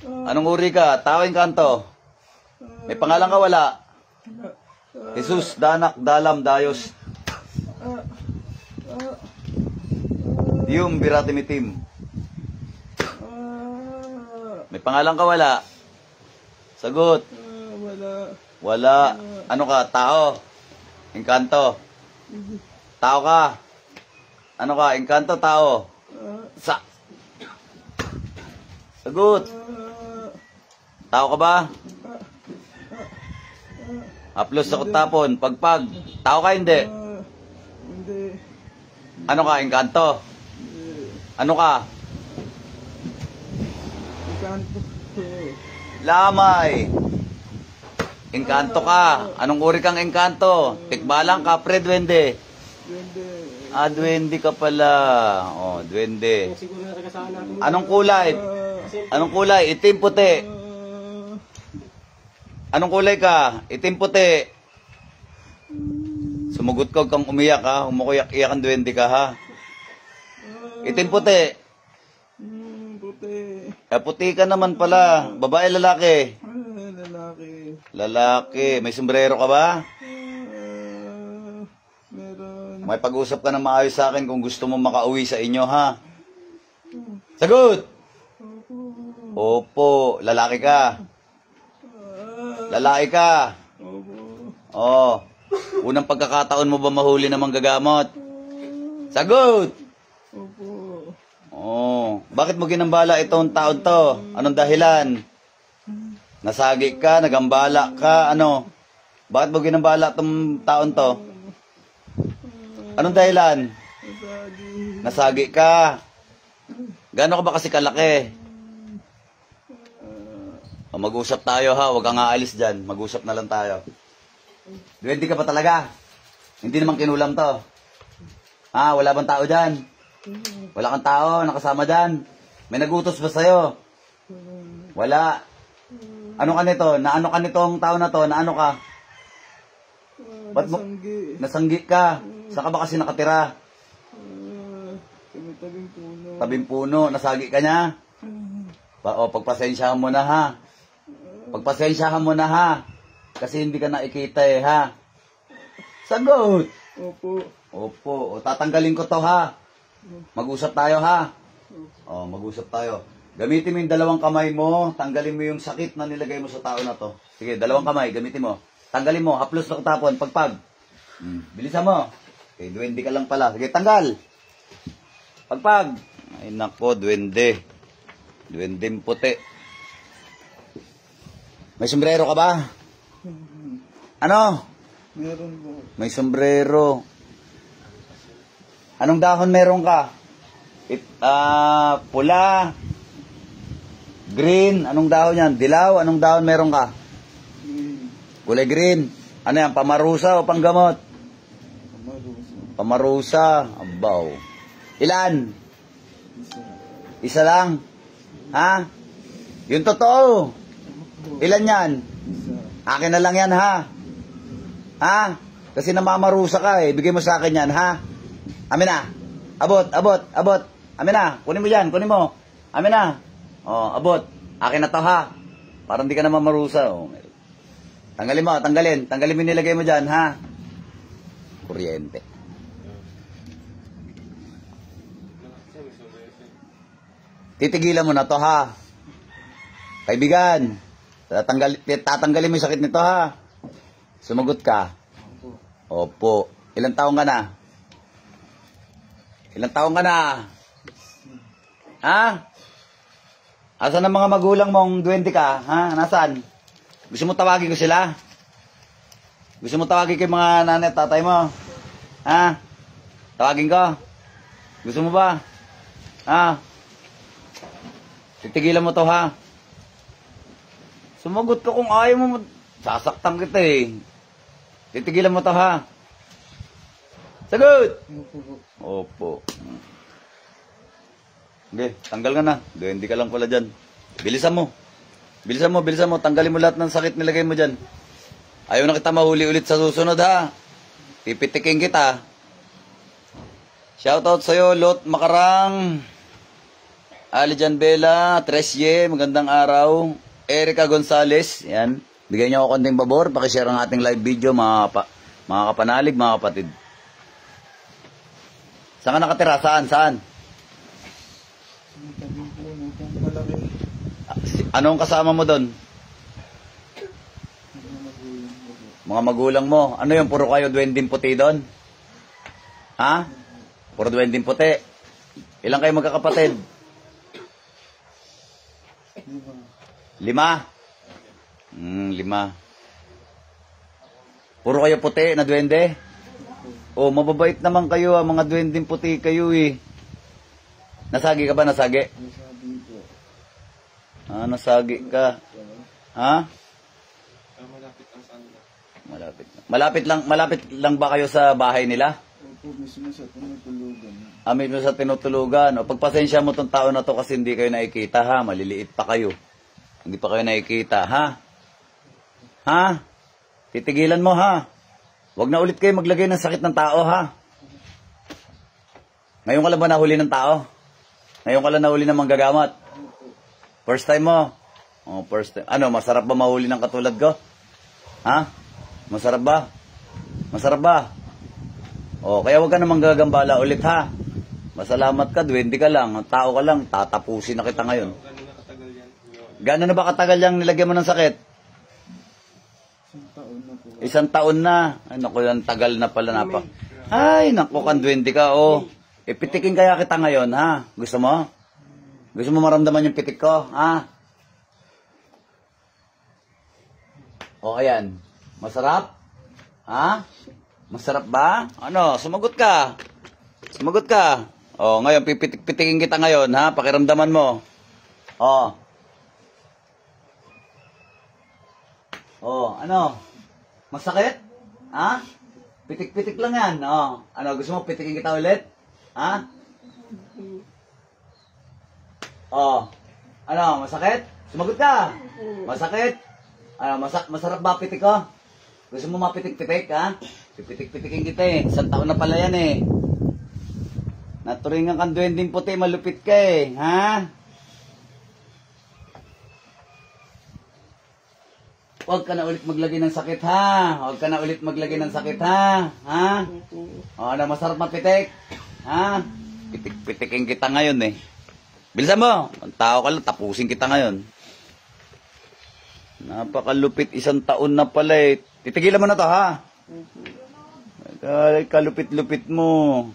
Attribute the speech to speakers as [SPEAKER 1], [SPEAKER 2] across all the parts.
[SPEAKER 1] Anong uri ka? Tao, engkanto? May pangalan ka wala? Jesus, Danak, Dalam, Dayos. Diyum, Biratimitim. May pangalan ka wala? Sagot.
[SPEAKER 2] Wala.
[SPEAKER 1] Wala. Ano ka? Tao? Engkanto? Tao ka? Ano ka? Engkanto, tao? Sagot. Tao ka ba? Haplos sa tapon. Pagpag. Tao ka hindi?
[SPEAKER 2] Hindi.
[SPEAKER 1] Ano ka? Engkanto? Ano ka?
[SPEAKER 2] Engkanto.
[SPEAKER 1] Lamay. Engkanto ka. Anong uri kang engkanto? Tikbalang ka, pre, duwende.
[SPEAKER 2] Hindi.
[SPEAKER 1] Ah, duwende ka pala. Oh, duwende. Anong kulay? Anong kulay? Itim, puti. Anong kulay ka? Itim, puti. Sumugot ka, huwag kang umiyak ha. Umukuyak-iyak ang duwende ka ha. Itim, puti.
[SPEAKER 2] Puti.
[SPEAKER 1] Puti ka naman pala. Babae, lalaki?
[SPEAKER 2] Lalaki.
[SPEAKER 1] Lalaki. May sombrero ka ba?
[SPEAKER 2] Meron.
[SPEAKER 1] May pag-usap ka na maayos sa akin kung gusto mo makauwi sa inyo ha. Sagot! Opo. Lalaki ka? Lalaki ka?
[SPEAKER 2] Opo.
[SPEAKER 1] Oh. Unang pagkakataon mo ba mahuli ng manggagamot? Sagot!
[SPEAKER 2] Opo.
[SPEAKER 1] Oh. Bakit mo ginambala itong taon to? Anong dahilan? Nasagi ka? Nagambala ka? Ano? Bakit mo ginambala itong taon to? Anong dahilan? Nasagi ka? Gano'n ka ba kasi kalaki? O, mag-usap tayo ha. Huwag kang aalis dyan. Mag-usap na lang tayo. Duwende ka pa talaga? Hindi naman kinulam to. Ha? Wala bang tao dyan? Wala kang tao nakasama dyan? May nagutos ba sa'yo? Wala. Ano ka nito? Na ano ka nitong tao na to? Na ano ka? Ba't mo?
[SPEAKER 2] Nasanggi.
[SPEAKER 1] Nasanggi ka. Saan ka ba kasi nakatira?
[SPEAKER 2] Sa tabing puno.
[SPEAKER 1] Tabing puno. Nasagi ka niya? Pagpasensyahan mo na ha. Pagpasensyahan mo na ha. Kasi hindi ka nakikita eh ha. Sagot!
[SPEAKER 2] Opo.
[SPEAKER 1] Opo. O, tatanggalin ko to ha. Mag-usap tayo ha. O, mag-usap tayo. Gamitin mo yung dalawang kamay mo. Tanggalin mo yung sakit na nilagay mo sa tao na to. Sige, dalawang kamay. Gamitin mo. Tanggalin mo. Haplos na katapon. Pagpag. Bilisan mo. Okay, duwende ka lang pala. Sige, tanggal. Pagpag. Ay nako, duwende. Duwendeng puti. May sombrero ka ba? Ano?
[SPEAKER 2] Meron po.
[SPEAKER 1] May sombrero. Anong dahon meron ka? Pula. Green. Anong dahon yan? Dilaw. Anong dahon meron ka?
[SPEAKER 2] Green.
[SPEAKER 1] Kulay green. Ano yan? Pamarusa o panggamot?
[SPEAKER 2] Pamarusa.
[SPEAKER 1] Pamarusa. Abaw. Ilan? Isa lang. Ha? Yung totoo. Ilan yan?
[SPEAKER 2] Isa.
[SPEAKER 1] Akin na lang yan ha. Ha? Kasi namamarusa ka eh. Bigay mo sa akin yan ha. Amin na. Abot, abot, abot. Amin na. Kunin mo yan, kunin mo. Amin na. Oh, abot. Akin na to ha. Parang di ka namamarusa. Oh. Tanggalin mo, tanggalin. Tanggalin mo yung nilagay mo dyan ha. Kuryente. Titigilan mo na to ha. Kaibigan. Tatanggalin mo yung sakit nito ha. Sumagot ka. Opo. Ilang taong ka na? Ilang taong ka na? Ha? Asan ang mga magulang mong duwende ka? Ha? Nasaan? Gusto mo tawagin ko sila? Gusto mo tawagin ko yung mga nanay at tatay mo? Ha? Tawagin ko? Gusto mo ba? Ha? Titigilan mo to ha? Sumagot ka kung ayaw mo. Sasaktan kita eh. Titigilan mo to ha? Sagot! Opo. Okay, tanggal ka na. Hindi ka lang pala dyan. Bilisan mo. Bilisan mo, bilisan mo. Tanggalin mo lahat ng sakit nilagay mo dyan. Ayaw na kita mahuli ulit sa susunod ha. Pipitikin kita. Shoutout sa'yo, Lot Makarang. Alijan Bella, Tresye, magandang araw. Erica Gonzales, yan. Bigyan niyo ako konting babor, pakishare ang ating live video, mga kapanalig, mga kapatid. Saan ka nakatira? Saan?
[SPEAKER 2] Ang tabing puno pang malaki.
[SPEAKER 1] Anong kasama mo doon?
[SPEAKER 2] Mga magulang ko po.
[SPEAKER 1] Mga magulang mo. Ano yun? Puro kayo duwending puti doon? Ha? Puro duwending puti. Ilang kayo magkakapatid? 5? 5. Puro kayo puti na duwende? Oh, mababait naman kayo, mga duwending puti kayo eh. Nasagi ka ba? Nasagi?
[SPEAKER 2] Nasabi po.
[SPEAKER 1] Nasagi ka. Ha? Malapit lang ba kayo sa bahay nila?
[SPEAKER 2] Opo, mismo sa tinutulugan.
[SPEAKER 1] Mismo sa tinutulugan. O, pagpasensya mo tong tao na to kasi hindi kayo nakikita ha. Maliliit pa kayo. Hindi pa kayo nakikita ha. Ha? Titigilan mo ha. Huwag na ulit kayo maglagay ng sakit ng tao ha. Ngayon ka lang ba nahuli ng tao? Ngayon ka lang nahuli ng manggagamot? First time mo? Oh, first time. Ano, masarap ba mahuli ng katulad ko? Ha? Masarap ba? Masarap ba? Oh, kaya huwag ka namang gagambala ulit ha. Masalamat ka, duwende ka lang, tao ka lang, tatapusin na kita ngayon. Gano'n na ba katagal yung nilagyan mo ng sakit?
[SPEAKER 2] 1 taon na po.
[SPEAKER 1] 1 taon na. Ay, naku, ang tagal na pala na pa. Ay, naku, kanduwende ka, oh. Ipitikin kaya kita ngayon, ha? Gusto mo? Gusto mo maramdaman yung pitik ko, ha? O, ayan. Masarap? Ha? Masarap ba? Ano, sumagot ka. Sumagot ka. O, ngayon, pitikin kita ngayon, ha? Pakiramdaman mo. O. O, ano? Masakit? Ha? Pitik-pitik lang yan. O, ano, gusto mo pitikin kita ulit? Ha? O, ano, masakit? Sumagot ka. Masakit? Ano, masarap ba pitik ko? Gusto mo mapitik-pitik, ha? Pipitik-pitikin kita eh. 1 taon na pala yan eh. Naturingan kang duwending puti, malupit ka eh. Ha? Huwag ka na ulit maglagay ng sakit ha. Huwag ka na ulit maglagay ng sakit ha. Ha? O, ano, masarap mapitik? Ha? Pitik-pitikin kita ngayon eh. Bilisan mo. Ang tao ka lang, tapusin kita ngayon. Napakalupit, 1 taon na pala eh. Titigilan mo na to ha. Ay, kalupit-lupit mo.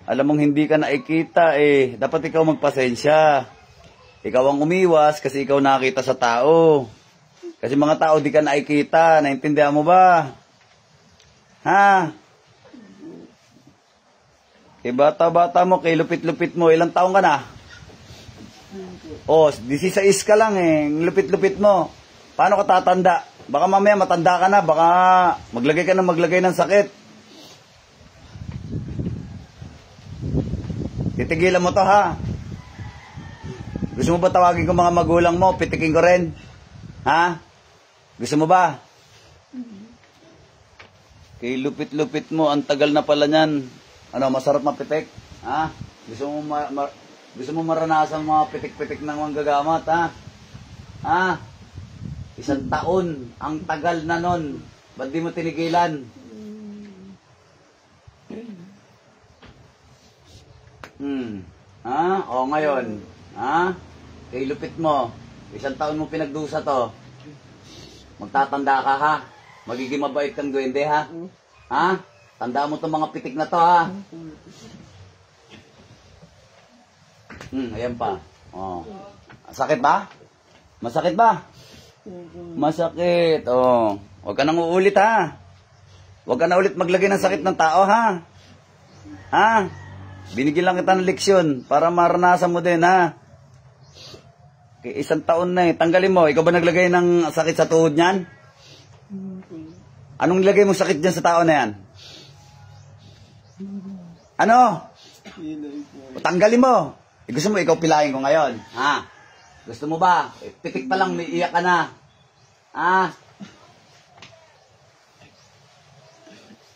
[SPEAKER 1] Alam mong hindi ka nakikita eh. Dapat ikaw magpasensya. Ikaw ang umiwas kasi ikaw nakita sa tao. Kasi mga tao di ka nakikita. Naintindihan mo ba? Ha? Kay bata-bata mo, kay lupit-lupit mo. Ilang taong ka na? Oh, 16 ka lang eh. Lupit-lupit mo. Paano ka tatanda? Baka mamaya matanda ka na. Baka maglagay ka na maglagay ng sakit. Titigilan mo to ha. Gusto mo ba tawagin ko mga magulang mo? Pitikin ko rin. Ha? Gusto mo ba? Kay lupit-lupit mo, ang tagal na pala niyan. Ano, masarap mapitik? Ha? Gusto mo maranasan mga pitik-pitik ng manggagamat, ha? Ha? 1 taon, ang tagal na nun. Ba't di mo tinigilan? Ha? O ngayon, ha? Kay lupit mo, 1 taon mo pinagdusa to. Magtatanda ka, ha? Magiging mabait kang duwende, ha? Ha? Tandaan mo itong mga pitik na to, ha? Ayan pa. Oh. Sakit ba? Masakit ba? Masakit. Oh. Huwag ka nang uulit, ha? Huwag ka na ulit maglagay ng sakit ng tao, ha? Ha? Binigyan lang kita ng leksyon para maranasan mo din, ha? Okay, 1 taon na eh. Tanggalin mo. Ikaw ba naglagay ng sakit sa tuhod niyan? Anong nilagay mong sakit dyan sa tao na yan? Ano?
[SPEAKER 2] Ilay po.
[SPEAKER 1] Tanggalin mo. Gusto mo ikaw pilahin ko ngayon? Ha? Gusto mo ba? Pitik pa lang, may iyak ka na. Ha?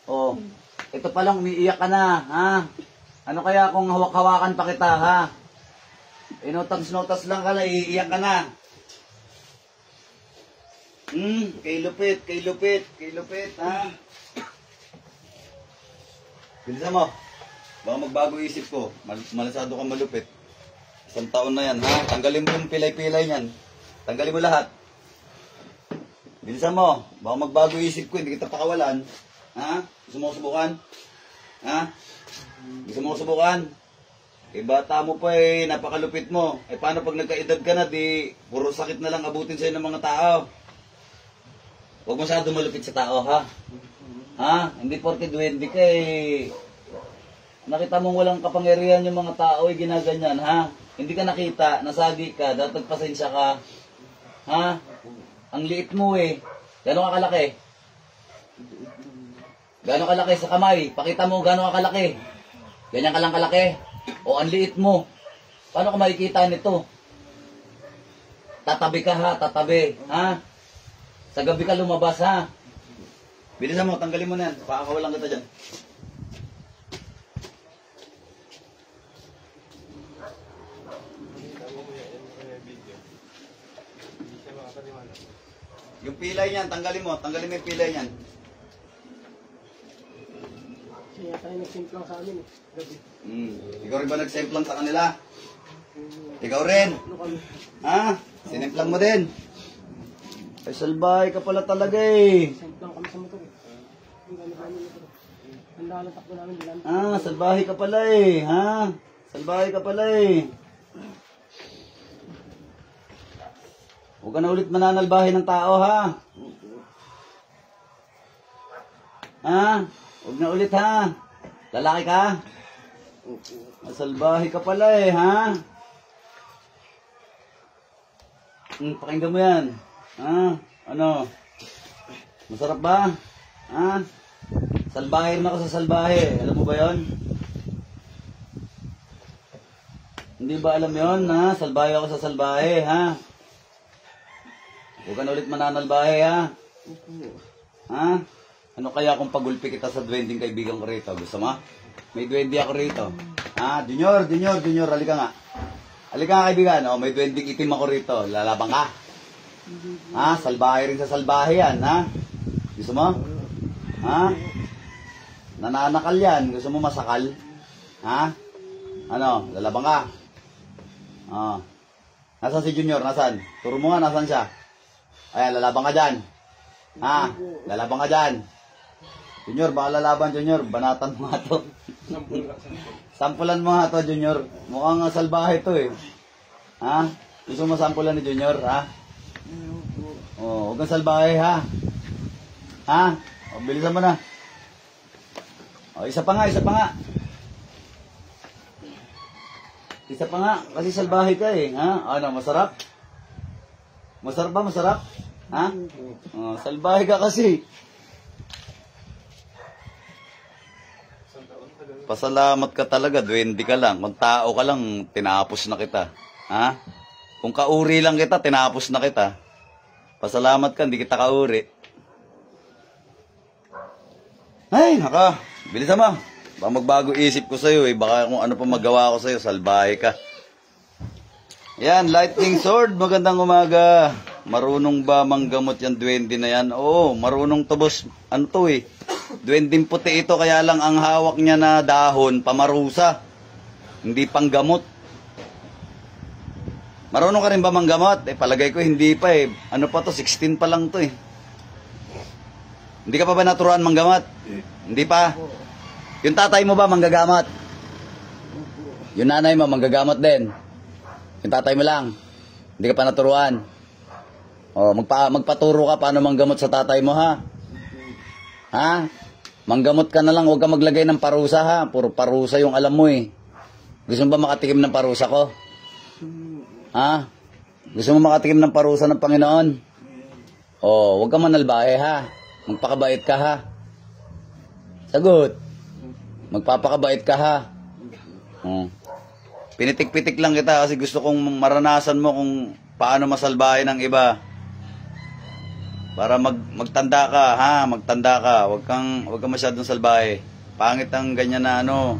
[SPEAKER 1] Oh, ito pa lang, umiiyak ka na, ha? Ano kaya kung hawak-hawakan pa kita, ha? Inotas-notas lang ka na, iiyak ka na. Kay lupit, ha? Bilisan mo. Baka magbago isip ko. Malasado ka malupit. 1 taon na yan, ha? Tanggalin mo yung pilay-pilay niyan. Tanggalin mo lahat. Bilisan mo. Baka magbago isip ko, hindi kita pakawalan. Ha? Gusto mo ko subukan? Ha? Gusto mo ko subukan? Eh, bata mo pa eh, napakalupit mo. Eh, paano pag nagkaedad ka na, di, puro sakit na lang abutin sa'yo ng mga tao. Huwag masyado malupit sa tao, ha? Ha? Hindi porke duwende ka eh. Nakita mong walang kapangyarihan yung mga tao eh, ginaganyan, ha? Hindi ka nakita, nasagi ka, dapat pasensya ka. Ha? Ang liit mo eh. Gano'n ka kalaki? Gano'n kalaki sa kamay? Pakita mo gano'n ka kalaki. Ganyan ka lang kalaki. O ang liit mo. Paano ka makikita nito? Tatabi ka ha, tatabi. Ha? Sa gabi ka lumabas ha. Bilisan mo, tanggalin mo na yan. Pakakawalan kita dyan. Yung pilay niyan, tanggalin mo yung pilay niyan.
[SPEAKER 3] Kaya tayo nagsimplang sa amin eh. Gabi.
[SPEAKER 1] Ikaw rin ba nagsemplang sa kanila? Ikaw rin?
[SPEAKER 3] Ano kami?
[SPEAKER 1] Ha? Sinimplang mo din? Ay, salbahay ka pala talaga eh.
[SPEAKER 3] Simplang kami sa motor eh. Ang gamit namin motor eh. Ang dahil ang takbo namin.
[SPEAKER 1] Ah, salbahay ka pala eh. Ha? Salbahay ka pala eh. Huwag ka na ulit mananalbahin ng tao ha. Ha? Huwag na ulit ha. Lalaki ka? Salbahe ka pala eh, ha? Pakinggan mo yan. Ha? Ano? Masarap ba? Ha? Salbahe rin ako sa salbahe. Alam mo ba yon? Hindi ba alam yon, ha? Salbahe ako sa salbahe, ha? Huwag ka na ulit mananalbahe, ha? Ha? Ano kaya kung pagulpi kita sa duwending kaibigan ko rito? Gusto mo? May duwende ako rito. Ah, Junior, halika nga. Halika nga kaibigan, oh, may duwending itim ako rito. Lalabang ka? Ha? Salbahe rin sa salbahe yan, ha? Gusto mo? Ha? Nananakal yan. Gusto mo masakal? Ha? Ano? Lalabang ka? Ah. Nasaan si Junior? Nasaan? Turo mo nga, nasaan siya? Ayan, lalabang ka dyan. Ha? Lalabang ka dyan. Junior, baka lalaban, Junior. Banatan mo nga to. Sampulan mo nga to, Junior. Mukhang salbahe to eh. Ha? Gusto mo sampulan ni Junior, ha? Oh, huwag kang salbahe, ha? Ha? O, bilisan mo na. O, isa pa nga. Isa pa nga, kasi salbahe ka eh. Ha? Ano, masarap? Masarap ba? Masarap? Ha? Oh, salbahe ka kasi. Pasalamat ka talaga, duwende ka lang. Kung tao ka lang, tinapos na kita. Ha? Kung kauri lang kita, tinapos na kita. Pasalamat ka, hindi kita kauri. Ay, naka. Bilisan mo. Baka magbago isip ko sa'yo eh. Baka kung ano pa magawa ko sa'yo, salbahe ka. Yan, lightning sword. Magandang umaga. Marunong ba manggamot yan duwende na yan? Oo, marunong to boss. Ano to eh? Duwending puti ito, kaya lang ang hawak niya na dahon, pamarusa. Hindi panggamot. Marunong ka rin ba manggamot? Eh, palagay ko hindi pa eh. Ano pa to? 16 pa lang to eh. Hindi ka pa ba naturuan manggamot? Hindi pa? Yung tatay mo ba manggagamot? Yung nanay mo manggagamot din? Yung tatay mo lang? Hindi ka pa naturuan? O, magpaturo ka paano manggamot sa tatay mo ha? Ha? Manggamot ka na lang, huwag ka maglagay ng parusa ha. Puro parusa yung alam mo eh. Gusto mo ba makatikim ng parusa ko? Ha? Gusto mo makatikim ng parusa ng Panginoon? O, huwag ka manalbahe ha. Magpakabait ka ha. Sagot. Magpapakabait ka ha. O. Pinitik-pitik lang kita kasi gusto kong maranasan mo kung paano masalbahe ng iba. Para magtanda ka, ha? Magtanda ka. Huwag kang masyadong salbahe. Pangit ang ganyan na ano.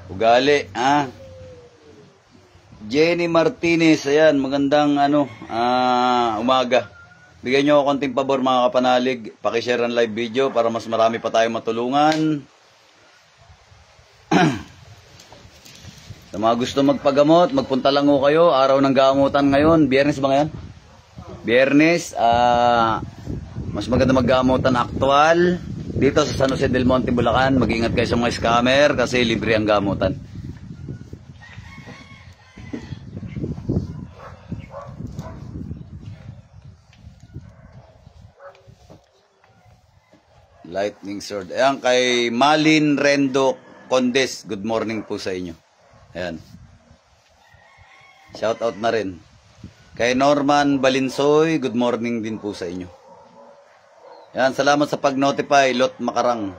[SPEAKER 1] Ugali, ha? Jenny Martinez, ayan, magandang umaga. Bigyan nyo ako konting pabor mga kapanalig, pakishare ang live video para mas marami pa tayong matulungan. Sa mga gusto magpagamot, magpunta lang ho kayo, araw ng gamutan ngayon, Biyernes ba ngayon? Biyernes, mas maganda maggamutan aktual dito sa San Jose del Monte, Bulacan. Mag-ingat kayo sa mga scammer kasi libre ang gamutan. Lightning Sword. Ayan, kay Malin Rendo Condes. Good morning po sa inyo. Ayan. Shout out na rin. Kay Norman Balinsoy, good morning din po sa inyo. Ayan, salamat sa pag-notify, Lot Makarang.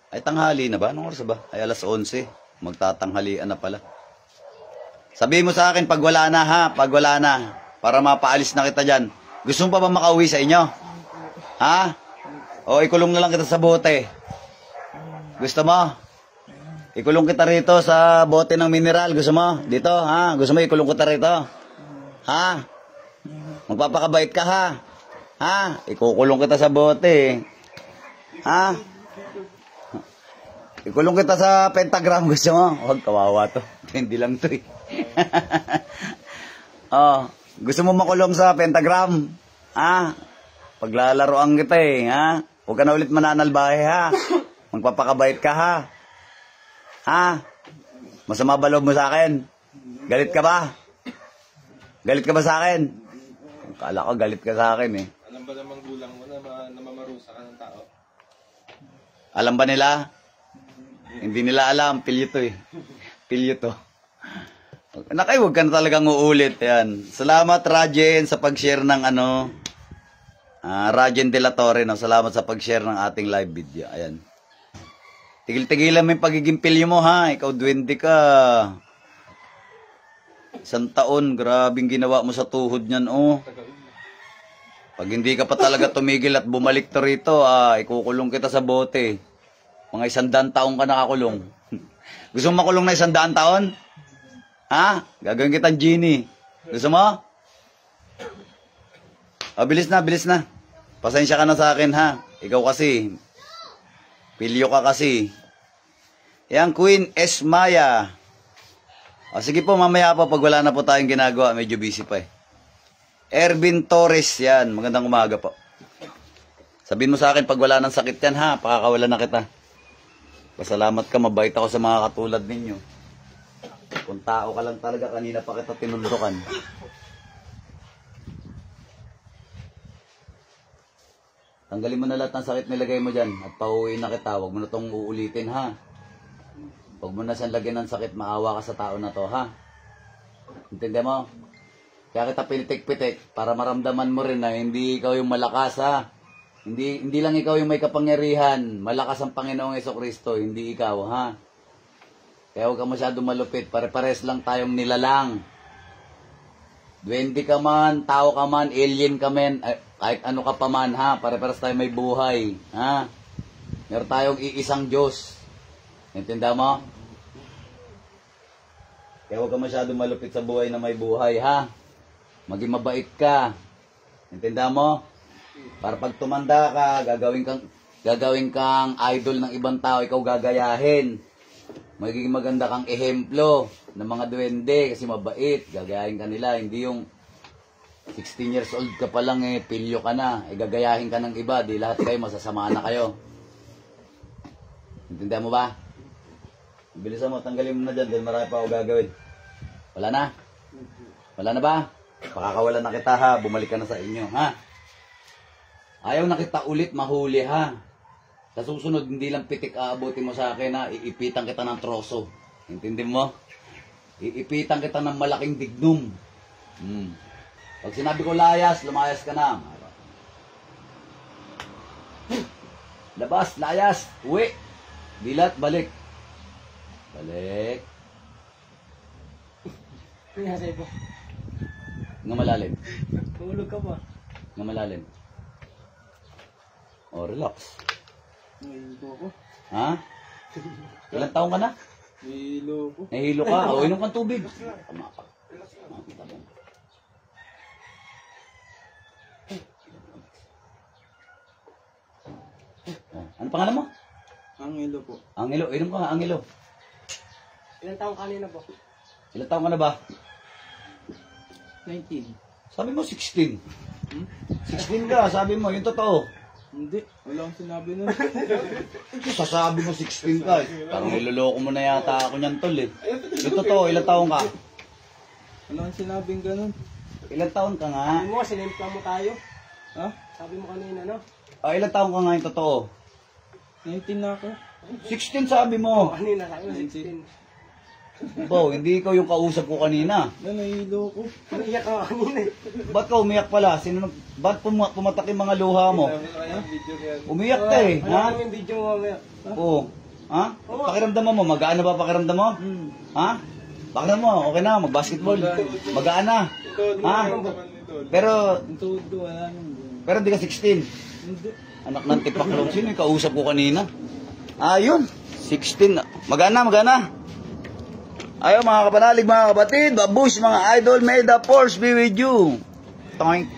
[SPEAKER 1] Ay, tanghali na ba? Anong oras ba? Ay, alas 11. Magtatanghalian na pala. Sabihin mo sa akin pag wala na ha, pag wala na. Para mapaalis na kita dyan. Gusto mo pa ba makauwi sa inyo? Ha? O, ikulong na lang kita sa bote. Gusto mo? Ikulong kita rito sa bote ng mineral. Gusto mo? Dito, ha? Gusto mo ikulong kita rito? Ha? Magpapakabait ka, ha? Ha? Ikukulong kita sa bote. Ha? Ikulong kita sa pentagram. Gusto mo? Huwag, kawawa to. Hindi lang to eh. Oh, gusto mo makulong sa pentagram? Ha? Paglalaroan kita eh, ha? Huwag ka na ulit mananalbahe, ha? Magpapakabait ka, ha? Ha? Masama ba loob mo sa akin? Galit ka ba? Galit ka ba sa akin? Kala ko galit ka sa akin, eh.
[SPEAKER 4] Alam ba namang gulang mo na namamarusa ka ng tao?
[SPEAKER 1] Alam ba nila? Hindi nila alam. Pilyo to, eh. Pilyo to. Nakay, huwag ka na talagang uulit. Yan. Salamat, Rajen, sa pag-share ng Rajen de la Torre, no? Salamat sa pag-share ng ating live video. Ayan. Tigil-tigilan mo yung pagiging pilyo mo, ha? Ikaw, duwende ka. 1 taon, grabing ginawa mo sa tuhod niyan, oh. Pag hindi ka pa talaga tumigil at bumalik to rito, ikukulong kita sa bote. Mga 100 taong ka nakakulong. Gusto mo makulong na 100 taon? Ha? Gagawin kitang genie. Gusto mo? Bilis na, bilis na. Pasensya ka na sa akin, ha? Ikaw kasi. Pilyo ka kasi. Yan, Queen S. Maya. Sige po, mamaya po, pag wala na po tayong ginagawa, medyo busy pa eh. Ervin Torres, yan. Magandang umaga po. Sabihin mo sa akin, pag wala ng sakit yan, ha? Pakakawalan na kita. Pasalamat ka, mabait ako sa mga katulad ninyo. Kung tao ka lang talaga, kanina pa kita tinundukan. Tanggalin mo na lahat ng sakit nilagay mo dyan at pauwiin na kita. Huwag mo na itong uulitin, ha? Huwag mo na siyang lagyan ng sakit, maawa ka sa tao na to, ha? Intindi mo? Kaya kita pinitik-pitik para maramdaman mo rin na hindi ikaw yung malakas, ha? Hindi lang ikaw yung may kapangyarihan. Malakas ang Panginoong Jesucristo, hindi ikaw, ha? Kaya huwag ka masyado malupit. Pare-pares lang tayong nilalang. Duwende ka man, tao ka man, alien ka man, kahit ano ka pa man, ha? Pare-pares tayo may buhay, ha? Meron tayong iisang Diyos. Intinda mo? Kaya huwag ka masyado malupit sa buhay na may buhay, ha? Maging mabait ka. Intinda mo? Para pag tumanda ka, gagawin kang idol ng ibang tao, ikaw gagayahin. Magiging maganda kang ehemplo ng mga duwende kasi mabait, gagayahin ka nila. Hindi yung 16 years old ka pa lang, pilyo ka na, gagayahin ka ng iba, di lahat kayo masasama na kayo. Intindihan mo ba? Bilisan mo, tanggalin mo na dyan, dahil marami pa ako gagawin. Wala na? Wala na ba? Pakakawalan na kita, ha? Bumalik ka na sa inyo, ha? Ayaw na kita ulit mahuli, ha? Sa susunod, hindi lang pitik aabutin mo sa akin, ha? Iipitan kita ng troso. Intindi mo? Iipitan kita ng malaking dignum. Pag sinabi ko layas, lumayas ka na. Labas, layas, uwi. Dilat, balik. Balik.
[SPEAKER 3] Kaya sa'yo po.
[SPEAKER 1] Nga malalim.
[SPEAKER 3] Tulog ka pa.
[SPEAKER 1] Nga malalim. Relax.
[SPEAKER 3] Ngayon po ako.
[SPEAKER 1] Ha? Ilang taong ka na?
[SPEAKER 2] Hilo ko.
[SPEAKER 1] Nahihilo ka. O, inom kang tubig. Tama ka. Makita mo. Oh, ano pangalan mo?
[SPEAKER 2] Ang hilo po.
[SPEAKER 1] Angelo. Inom ka nga, Angelo.
[SPEAKER 3] Ilang taong kanina po?
[SPEAKER 1] Ilan taon ka na ba?
[SPEAKER 2] 19.
[SPEAKER 1] Sabi mo 16. 16 ka, sabi mo. Yung totoo.
[SPEAKER 2] Hindi. Wala akong sinabi nun.
[SPEAKER 1] Sasabi mo 16 ka. Parang niloloko mo na yata ako niyan, tol eh. Yung totoo, ilan taon ka?
[SPEAKER 2] Wala akong sinabing ganun.
[SPEAKER 1] Ilan taon ka nga?
[SPEAKER 3] Sabi mo, sinimpla mo tayo.
[SPEAKER 2] Ha?
[SPEAKER 3] Sabi mo kanina, no?
[SPEAKER 1] Ilan taon ka nga yung totoo?
[SPEAKER 2] 19 na ako.
[SPEAKER 1] 16 sabi mo.
[SPEAKER 3] Kanina, sabi mo, 16.
[SPEAKER 1] Bo, hindi ikaw yung kausap ko kanina.
[SPEAKER 2] Nahilo ko.
[SPEAKER 3] Naiyak ka kanina eh.
[SPEAKER 1] Ba't ka umiyak pala? Ba't pumatak yung mga luha mo?
[SPEAKER 4] Sabi ko yung video niya.
[SPEAKER 1] Umiyak ka eh.
[SPEAKER 3] Ano
[SPEAKER 1] Ha?
[SPEAKER 3] namin yung video mo mamaya?
[SPEAKER 1] Oo. Ha? Pakiramdam mo, magaan na ba pakiramdam mo? Ha? Pakiramdam mo, okay na, mag-basketball. Magaan na. Ha? Pero,
[SPEAKER 2] Ang tuhod ko, wala nang.
[SPEAKER 1] pero hindi ka 16.
[SPEAKER 2] Hindi.
[SPEAKER 1] Anak ng tipaklong. Sino yung kausap ko kanina? Ayun. 16. Magana, magana. Ayaw mga kapanalig, mga kapatid, babush, mga idol, may the force be with you. Toink.